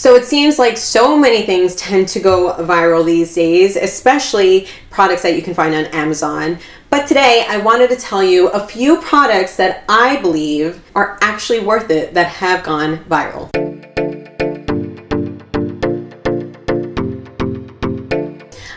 So it seems like so many things tend to go viral these days, especially products that you can find on Amazon. But today I wanted to tell you a few products that I believe are actually worth it that have gone viral.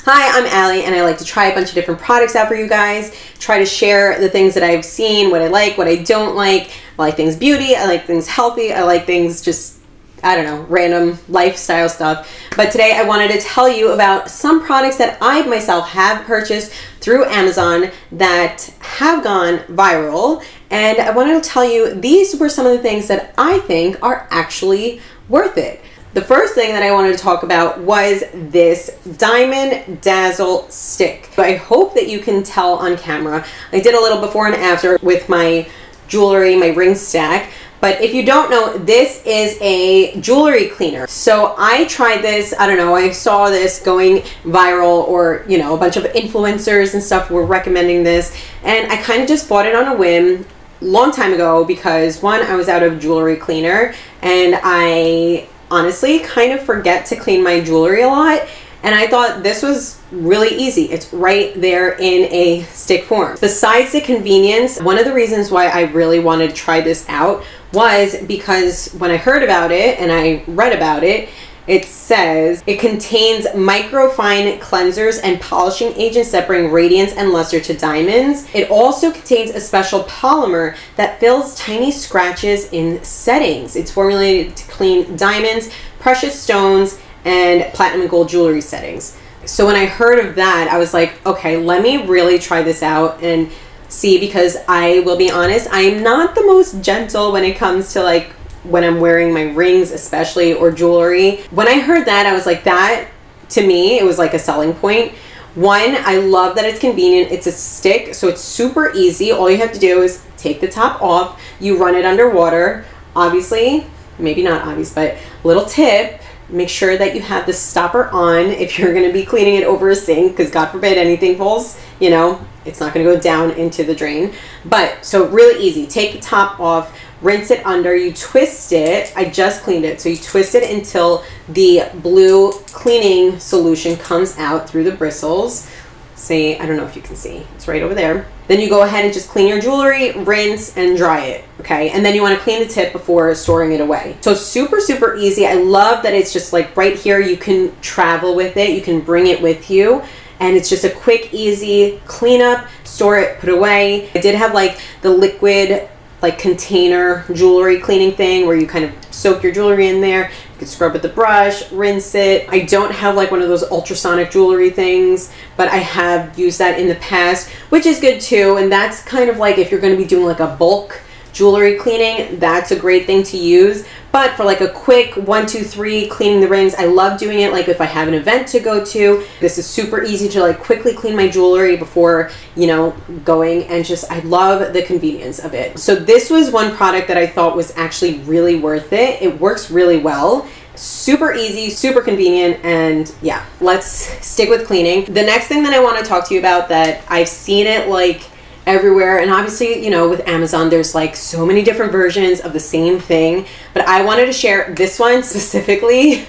Hi, I'm Allie, and I like to try a bunch of different products out for you guys, try to share the things that I've seen, what I like, what I don't like. I like things beauty, I like things healthy, I like things just, I don't know, random lifestyle stuff. But today I wanted to tell you about some products that I myself have purchased through Amazon that have gone viral. And I wanted to tell you these were some of the things that I think are actually worth it. The first thing that I wanted to talk about was this Diamond Dazzle stick. I hope that you can tell on camera. I did a little before and after with my jewelry, my ring stack. But if you don't know, this is a jewelry cleaner. So I tried this, I don't know, I saw this going viral, or, you know, a bunch of influencers and stuff were recommending this. And I kind of just bought it on a whim long time ago because, one, I was out of jewelry cleaner, and I honestly kind of forget to clean my jewelry a lot. And I thought this was really easy. It's right there in a stick form. Besides the convenience, one of the reasons why I really wanted to try this out was because when I heard about it and I read about it, it says it contains microfine cleansers and polishing agents that bring radiance and luster to diamonds. It also contains a special polymer that fills tiny scratches in settings. It's formulated to clean diamonds, precious stones, and platinum and gold jewelry settings. So when I heard of that, I was like, okay, let me really try this out and see, because I will be honest, I am not the most gentle when it comes to like when I'm wearing my rings especially, or jewelry. When I heard that, I was like, that to me, it was like a selling point. One, I love that it's convenient. It's a stick, so it's super easy. All you have to do is take the top off, you run it under water. Obviously, maybe not obvious, but little tip, make sure that you have the stopper on if you're going to be cleaning it over a sink, because God forbid anything falls, you know, it's not going to go down into the drain. But so really easy. Take the top off, rinse it under, you twist it. I just cleaned it. So you twist it until the blue cleaning solution comes out through the bristles. See, I don't know if you can see, it's right over there. Then you go ahead and just clean your jewelry, rinse and dry it, okay? And then you want to clean the tip before storing it away. So super, super easy. I love that it's just like right here. You can travel with it, you can bring it with you, and it's just a quick, easy cleanup, store it, put away. I did have like the liquid like container jewelry cleaning thing where you kind of soak your jewelry in there. You can scrub with the brush, rinse it. I don't have like one of those ultrasonic jewelry things, but I have used that in the past, which is good too. And that's kind of like if you're going to be doing like a bulk jewelry cleaning, that's a great thing to use. But for like a quick 1, 2, 3 cleaning the rings, I love doing it like if I have an event to go to. This is super easy to like quickly clean my jewelry before, you know, going, and just I love the convenience of it. So this was one product that I thought was actually really worth it. It works really well. Super easy, super convenient, and yeah, let's stick with cleaning. The next thing that I want to talk to you about that I've seen it like everywhere, and obviously, you know, with Amazon there's like so many different versions of the same thing, but I wanted to share this one specifically.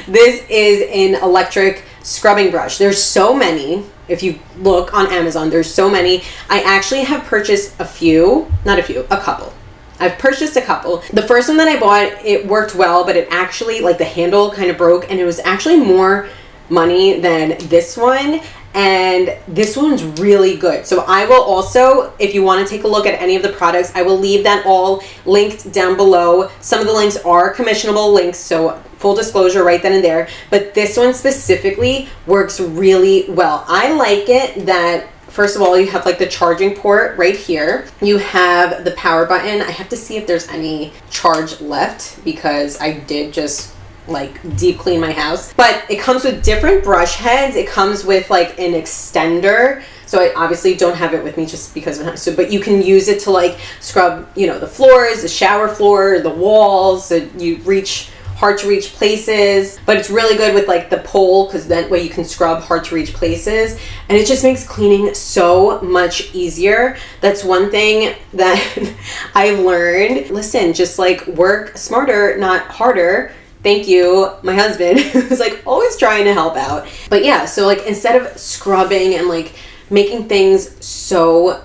This is an electric scrubbing brush. There's so many. If you look on Amazon, there's so many. I actually have purchased a couple. I've purchased a couple. The first one that I bought, it worked well, but it actually, like the handle kind of broke, and it was actually more money than this one. And this one's really good. So I will also, if you want to take a look at any of the products, I will leave that all linked down below. Some of the links are commissionable links, so full disclosure right then and there. But this one specifically works really well. I like it that, first of all, you have like the charging port right here. You have the power button. I have to see if there's any charge left because I did just like deep clean my house. But it comes with different brush heads. It comes with like an extender. So I obviously don't have it with me just because of so, but you can use it to like scrub, you know, the floors, the shower floor, the walls. So you reach hard to reach places, but it's really good with like the pole because that way you can scrub hard to reach places, and it just makes cleaning so much easier. That's one thing that I've learned. Listen, just like work smarter, not harder. Thank you, my husband, who's like always trying to help out. But yeah, so like instead of scrubbing and like making things so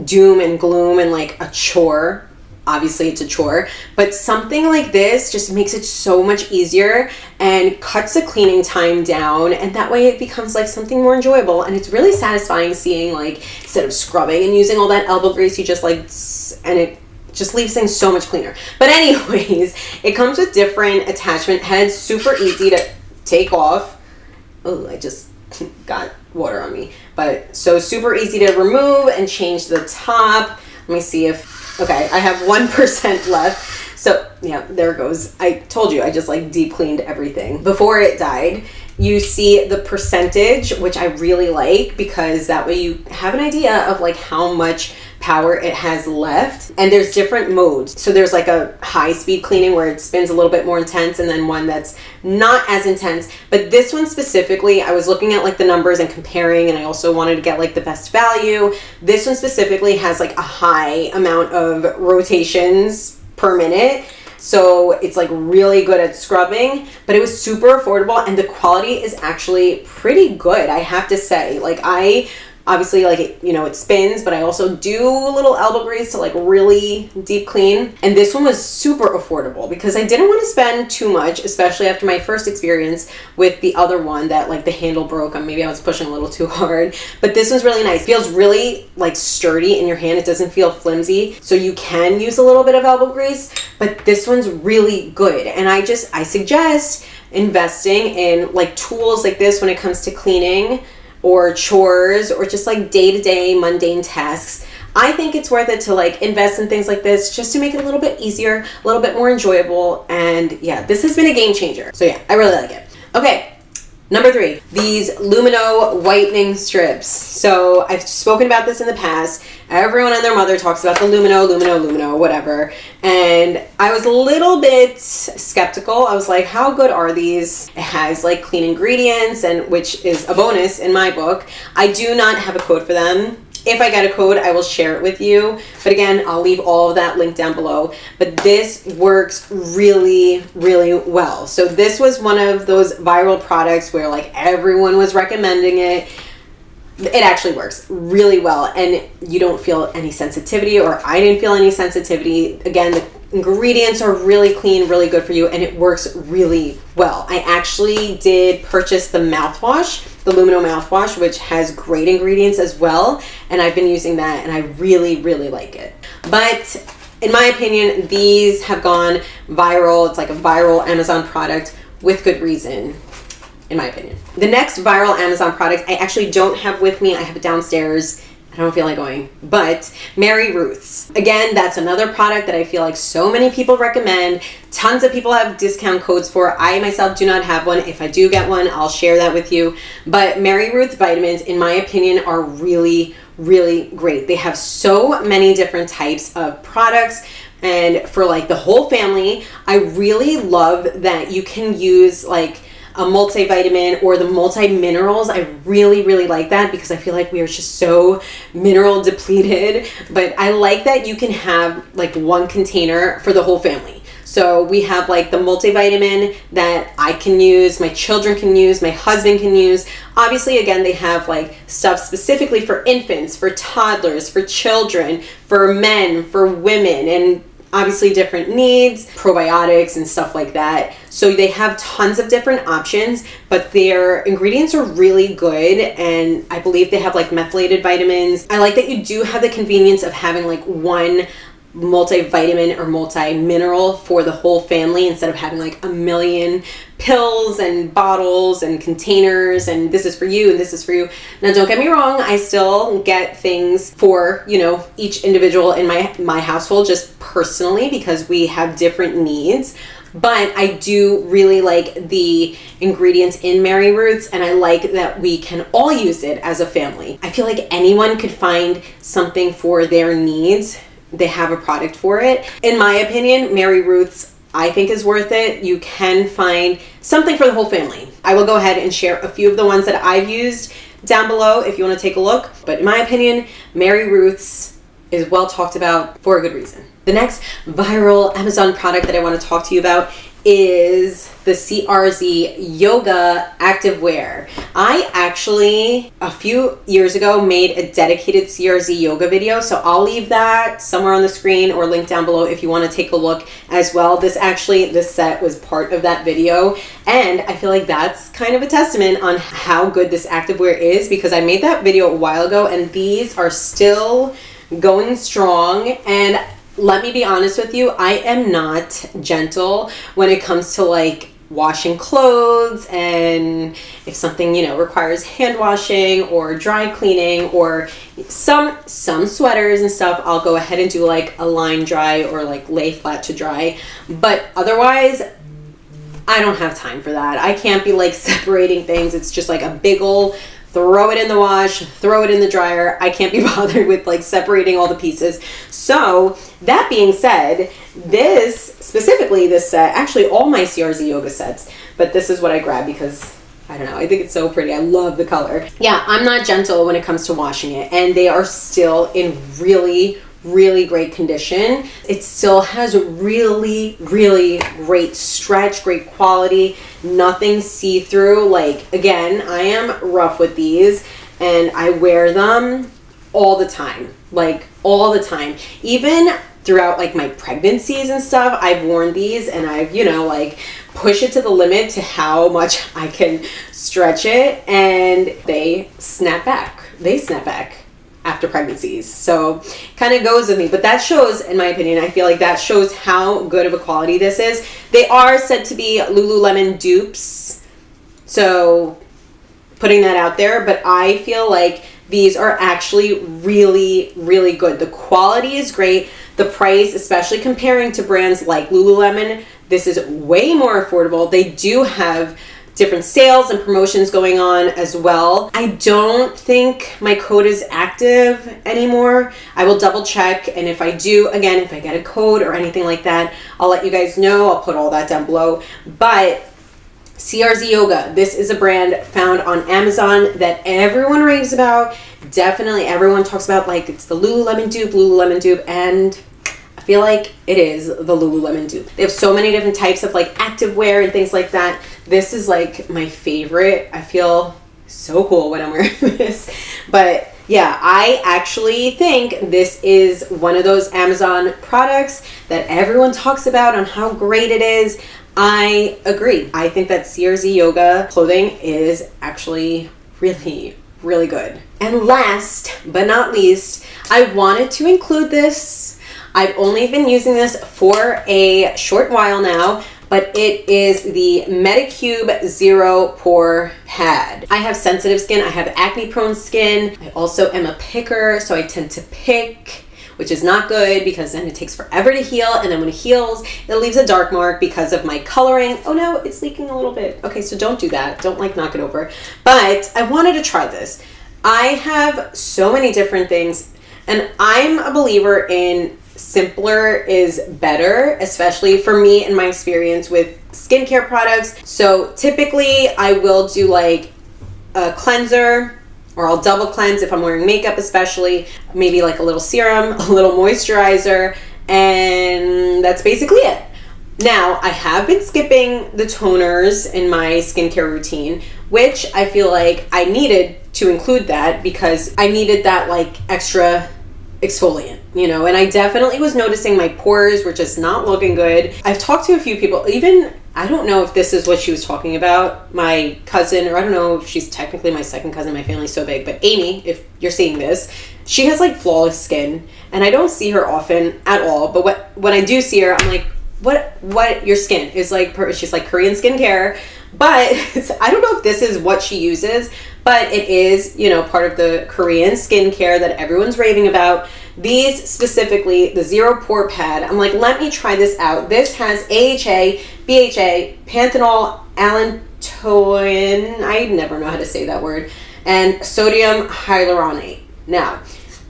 doom and gloom and like a chore, obviously it's a chore, but something like this just makes it so much easier and cuts the cleaning time down, and that way it becomes like something more enjoyable. And it's really satisfying seeing like instead of scrubbing and using all that elbow grease, you just like, and it just leaves things so much cleaner. But anyways, it comes with different attachment heads, super easy to take off. Oh, I just got water on me. But so super easy to remove and change the top. Let me see if, okay, I have 1% left. So yeah, there it goes. I told you I just like deep cleaned everything before it died. You see the percentage, which I really like, because that way you have an idea of like how much power it has left. And there's different modes. So there's like a high speed cleaning where it spins a little bit more intense, and then one that's not as intense. But this one specifically, I was looking at like the numbers and comparing, and I also wanted to get like the best value. This one specifically has like a high amount of rotations per minute. So it's like really good at scrubbing, but it was super affordable, and the quality is actually pretty good, I have to say. Like I obviously like it, you know, it spins, but I also do a little elbow grease to like really deep clean. And this one was super affordable because I didn't want to spend too much, especially after my first experience with the other one that like the handle broke. Maybe I was pushing a little too hard, but this one's really nice. It feels really like sturdy in your hand. It doesn't feel flimsy. So you can use a little bit of elbow grease, but this one's really good. And I suggest investing in like tools like this when it comes to cleaning or chores or just like day-to-day mundane tasks. I think it's worth it to like invest in things like this just to make it a little bit easier, a little bit more enjoyable. And yeah, this has been a game changer. So yeah, I really like it. Okay, number 3, these Lumino whitening strips. So I've spoken about this in the past. Everyone and their mother talks about the Lumino, whatever. And I was a little bit skeptical. I was like, how good are these? It has like clean ingredients, and which is a bonus in my book. I do not have a code for them. If I get a code, I will share it with you. But again, I'll leave all of that linked down below. But this works really, really well. So this was one of those viral products where like everyone was recommending it. It actually works really well, and you don't feel any sensitivity, or I didn't feel any sensitivity. Again, the ingredients are really clean, really good for you, and it works really well. I actually did purchase the mouthwash, the Lumino mouthwash, which has great ingredients as well, and I've been using that, and I really, really like it. But in my opinion, these have gone viral. It's like a viral Amazon product with good reason, in my opinion. The next viral Amazon product I actually don't have with me. I have it downstairs. I don't feel like going, but Mary Ruth's. Again, that's another product that I feel like so many people recommend. Tons of people have discount codes for. I myself do not have one. If I do get one, I'll share that with you. But Mary Ruth's vitamins, in my opinion, are really, really great. They have so many different types of products. And for like the whole family, I really love that you can use like a multivitamin or the multi-minerals. I really, really like that because I feel like we are just so mineral depleted. But I like that you can have like one container for the whole family. So we have like the multivitamin that I can use, my children can use, my husband can use. Obviously, again, they have like stuff specifically for infants, for toddlers, for children, for men, for women, and obviously different needs, probiotics and stuff like that. So they have tons of different options, but their ingredients are really good. And I believe they have like methylated vitamins. I like that you do have the convenience of having like one multivitamin or multi-mineral for the whole family instead of having like a million pills and bottles and containers and this is for you and this is for you. Now don't get me wrong, I still get things for, you know, each individual in my household just personally because we have different needs. But I do really like the ingredients in Mary Ruth's, and I like that we can all use it as a family. I feel like anyone could find something for their needs. They have a product for it. In my opinion, Mary Ruth's, I think, is worth it. You can find something for the whole family. I will go ahead and share a few of the ones that I've used down below if you want to take a look. But in my opinion, Mary Ruth's is well talked about for a good reason. The next viral Amazon product that I want to talk to you about is the CRZ Yoga Activewear. I actually, a few years ago, made a dedicated CRZ Yoga video, so I'll leave that somewhere on the screen or link down below if you want to take a look as well. This set was part of that video, and I feel like that's kind of a testament on how good this activewear is, because I made that video a while ago, and these are still going strong. And let me be honest with you, I am not gentle when it comes to like washing clothes, and if something, you know, requires hand washing or dry cleaning, or some sweaters and stuff, I'll go ahead and do like a line dry or like lay flat to dry. But otherwise, I don't have time for that. I can't be like separating things. It's just like a big ol' throw it in the wash, throw it in the dryer. I can't be bothered with like separating all the pieces. So that being said, this set, actually all my CRZ Yoga sets, but this is what I grabbed because I don't know, I think it's so pretty. I love the color. Yeah, I'm not gentle when it comes to washing it, and they are still in really great condition. It still has really great stretch, great quality, nothing see-through. Like, again, I am rough with these, and I wear them all the time, like all the time. Even throughout like my pregnancies and stuff, I've worn these, and I've, you know, like push it to the limit to how much I can stretch it, and they snap back after pregnancies. So kind of goes with me, but that shows, in my opinion, I feel like that shows how good of a quality this is. They are said to be Lululemon dupes, so putting that out there, but I feel like these are actually really good. The quality is great. The price, especially comparing to brands like Lululemon, this is way more affordable. They do have different sales and promotions going on as well. I don't think my code is active anymore. I will double check, and if I do, again, if I get a code or anything like that, I'll let you guys know. I'll put all that down below. But CRZ Yoga, this is a brand found on Amazon that everyone raves about. Definitely everyone talks about, like, it's the Lululemon dupe, and I feel like it is the Lululemon dupe. They have so many different types of like activewear and things like that. This is like my favorite. I feel so cool when I'm wearing this. But yeah, I actually think this is one of those Amazon products that everyone talks about on how great it is. I agree. I think that CRZ Yoga clothing is actually really good. And last but not least, I wanted to include this. I've only been using this for a short while now, but it is the Medicube Zero Pore Pad. I have sensitive skin. I have acne prone skin. I also am a picker, so I tend to pick, which is not good because then it takes forever to heal, and then when it heals, it leaves a dark mark because of my coloring. Oh no, it's leaking a little bit. Okay, so don't do that. Don't like knock it over. But I wanted to try this. I have so many different things, and I'm a believer in simpler is better, especially for me in my experience with skincare products. So typically I will do like a cleanser, or I'll double cleanse if I'm wearing makeup, especially maybe like a little serum, a little moisturizer, and that's basically it. Now, I have been skipping the toners in my skincare routine, which I feel like I needed to include that because I needed that like extra exfoliant, you know, and I definitely was noticing my pores were just not looking good. I've talked to a few people, even, I don't know if this is what she was talking about, my cousin, or I don't know if she's technically my second cousin, my family's so big, but Amy, if you're seeing this, she has like flawless skin, and I don't see her often at all, but when I do see her, I'm like, what your skin is like, she's like Korean skincare, but I don't know if this is what she uses, but it is, you know, part of the Korean skincare that everyone's raving about. These specifically, the Zero Pore Pad, I'm like, let me try this out. This has AHA, BHA, panthenol, allantoin, I never know how to say that word, and sodium hyaluronate. Now,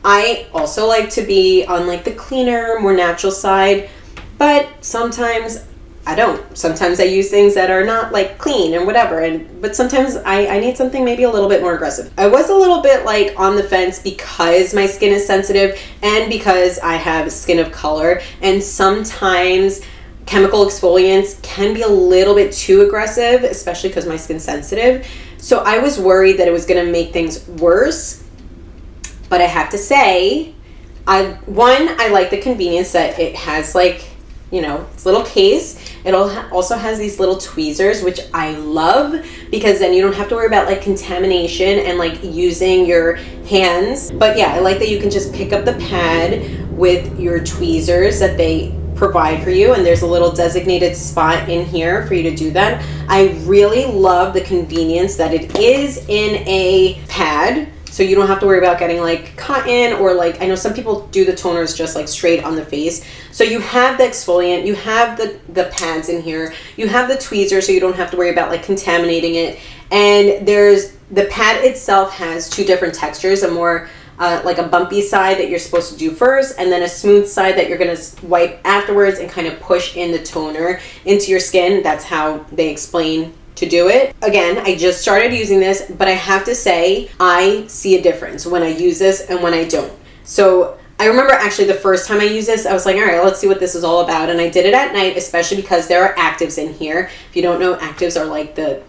I also like to be on like the cleaner, more natural side, but sometimes I don't. Sometimes I use things that are not like clean and whatever, but sometimes I need something maybe a little bit more aggressive. I was a little bit like on the fence because my skin is sensitive and because I have skin of color, and sometimes chemical exfoliants can be a little bit too aggressive, especially because my skin's sensitive. So I was worried that it was going to make things worse. But I have to say, I like the convenience that it has, like, you know, its little case. It also has these little tweezers, which I love, because then you don't have to worry about like contamination and like using your hands. But yeah, I like that you can just pick up the pad with your tweezers that they provide for you, and there's a little designated spot in here for you to do that. I really love the convenience that it is in a pad, so you don't have to worry about getting like cotton, or like, I know some people do the toners just like straight on the face. So you have the exfoliant, you have the pads in here, you have the tweezer, so you don't have to worry about like contaminating it. And there's, the pad itself has two different textures, a more like a bumpy side that you're supposed to do first, and then a smooth side that you're gonna wipe afterwards and kind of push in the toner into your skin. That's how they explain to do it. Again, I just started using this, but I have to say, I see a difference when I use this and when I don't. So I remember actually the first time I used this, I was like, all right, let's see what this is all about. And I did it at night, especially because there are actives in here. If you don't know, actives are like the,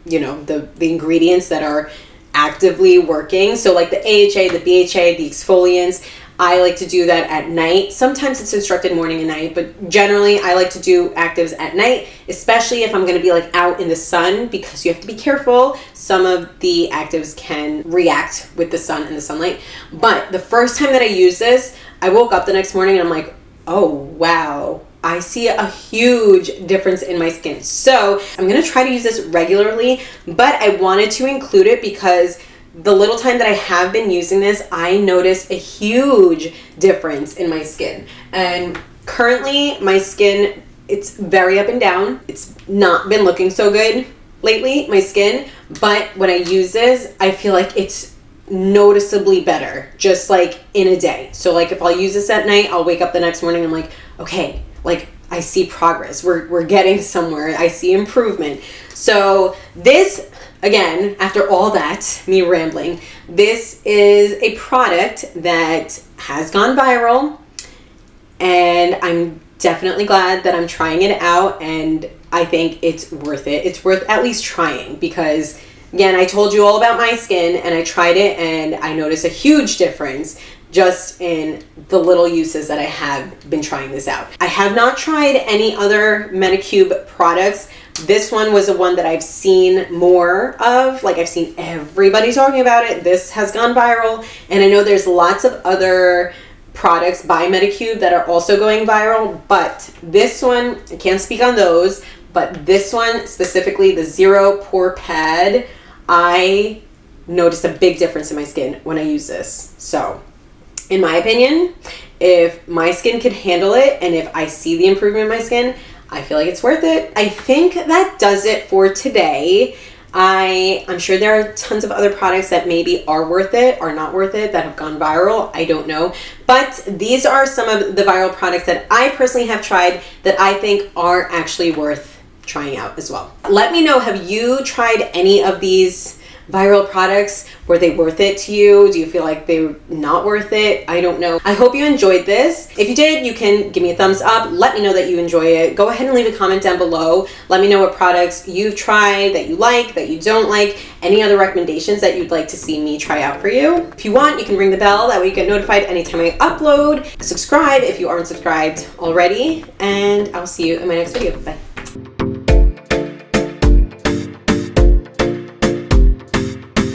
you know, the ingredients that are actively working. So like the AHA, the BHA, the exfoliants, I like to do that at night. Sometimes it's instructed morning and night, but generally I like to do actives at night, especially if I'm going to be like out in the sun, because you have to be careful. Some of the actives can react with the sun and the sunlight. But the first time that I used this, I woke up the next morning and I'm like, oh wow, I see a huge difference in my skin. So I'm going to try to use this regularly, but I wanted to include it because the little time that I have been using this, I noticed a huge difference in my skin. And currently my skin, it's very up and down. It's not been looking so good lately, my skin, but when I use this, I feel like it's noticeably better, just like in a day. So like if I'll use this at night, I'll wake up the next morning, I'm like, okay, like I see progress. We're getting somewhere. I see improvement. So this, again, after all that, me rambling, this is a product that has gone viral, and I'm definitely glad that I'm trying it out, and I think it's worth it. It's worth at least trying, because again, I told you all about my skin and I tried it and I noticed a huge difference just in the little uses that I have been trying this out. I have not tried any other Medicube products. This one was the one that I've seen more of. Like, I've seen everybody talking about it. This has gone viral, and I know there's lots of other products by Medicube that are also going viral, but this one, I can't speak on those, but this one specifically, the Zero Pore Pad, I noticed a big difference in my skin when I use this. So in my opinion, if my skin could handle it and if I see the improvement in my skin, I feel like it's worth it. I think that does it for today. I'm sure there are tons of other products that maybe are worth it or not worth it that have gone viral. I don't know. But these are some of the viral products that I personally have tried that I think are actually worth trying out as well. Let me know, have you tried any of these viral products? Were they worth it to you? Do you feel like they were not worth it? I don't know. I hope you enjoyed this. If you did, you can give me a thumbs up. Let me know that you enjoy it. Go ahead and leave a comment down below. Let me know what products you've tried that you like, that you don't like, any other recommendations that you'd like to see me try out for you. If you want, you can ring the bell. That way you get notified anytime I upload. Subscribe if you aren't subscribed already, and I'll see you in my next video. Bye.